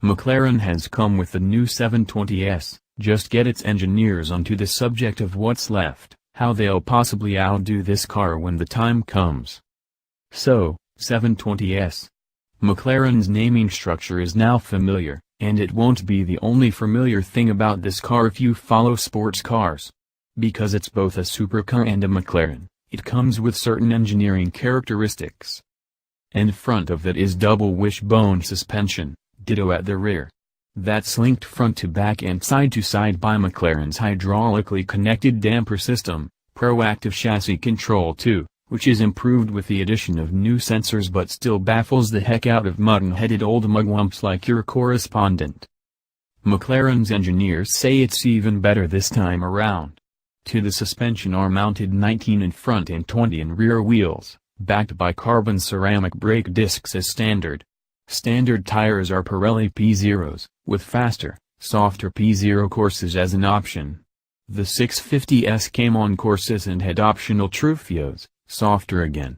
McLaren has come with the new 720S, just get its engineers onto the subject of what's left, how they'll possibly outdo this car when the time comes. So, 720S. McLaren's naming structure is now familiar, and it won't be the only familiar thing about this car if you follow sports cars. Because it's both a supercar and a McLaren, it comes with certain engineering characteristics. In front of that is double wishbone suspension, ditto at the rear. That's linked front to back and side to side by McLaren's hydraulically connected damper system, proactive chassis control too, which is improved with the addition of new sensors but still baffles the heck out of mutton-headed old mugwumps like your correspondent. McLaren's engineers say it's even better this time around. To the suspension are mounted 19 in front and 20 in rear wheels, backed by carbon ceramic brake discs as standard. Standard tires are Pirelli P0s, with faster, softer P0 courses as an option. The 650S came on courses and had optional Trufios, softer again.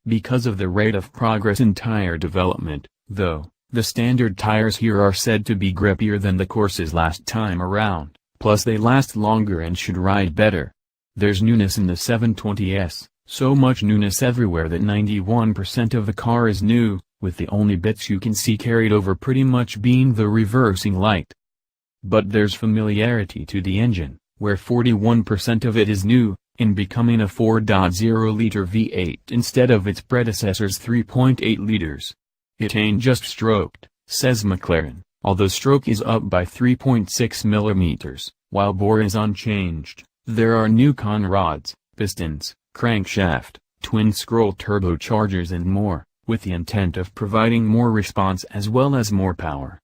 Because of the rate of progress in tire development, though, the standard tires here are said to be grippier than the courses last time around, plus they last longer and should ride better. There's newness in the 720S, so much newness everywhere that 91% of the car is new, with the only bits you can see carried over pretty much being the reversing light. But there's familiarity to the engine, where 41% of it is new, in becoming a 4.0-liter V8 instead of its predecessor's 3.8 liters. It ain't just stroked, says McLaren, although stroke is up by 3.6 millimeters, while bore is unchanged. There are new conrods, pistons, crankshaft, twin-scroll turbochargers and more, with the intent of providing more response as well as more power.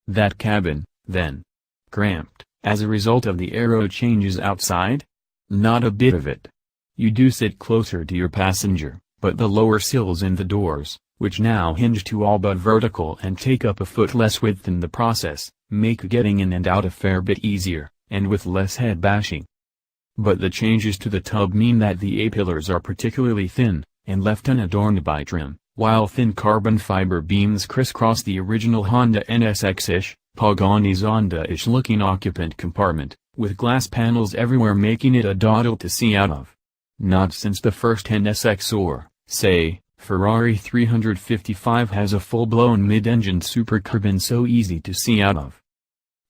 That cabin, then, cramped, as a result of the aero changes outside? Not a bit of it. You do sit closer to your passenger, but the lower sills and the doors, which now hinge to all but vertical and take up a foot less width in the process, make getting in and out a fair bit easier, and with less head bashing. But the changes to the tub mean that the A-pillars are particularly thin, and left unadorned by trim, while thin carbon fiber beams crisscross the original Honda NSX-ish, Pagani's Honda-ish looking occupant compartment, with glass panels everywhere making it a doddle to see out of. Not since the first NSX or, say, Ferrari 355 has a full-blown mid-engine supercar been so easy to see out of.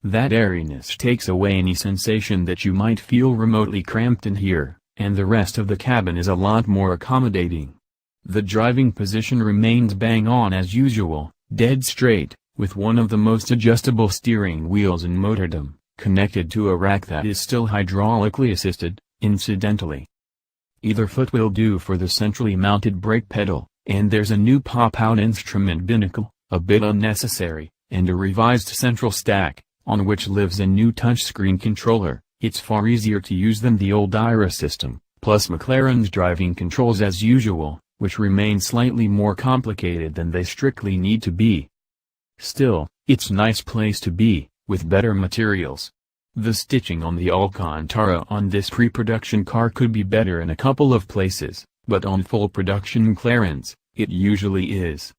That airiness takes away any sensation that you might feel remotely cramped in here, and the rest of the cabin is a lot more accommodating. The driving position remains bang on as usual, dead straight, with one of the most adjustable steering wheels in motordom, connected to a rack that is still hydraulically assisted, incidentally. Either foot will do for the centrally mounted brake pedal, and there's a new pop-out instrument binnacle, a bit unnecessary, and a revised central stack, on which lives a new touchscreen controller. It's far easier to use than the old IRA system, plus McLaren's driving controls as usual, which remain slightly more complicated than they strictly need to be. Still, it's a nice place to be, with better materials. The stitching on the Alcantara on this pre-production car could be better in a couple of places, but on full production McLarens, it usually is.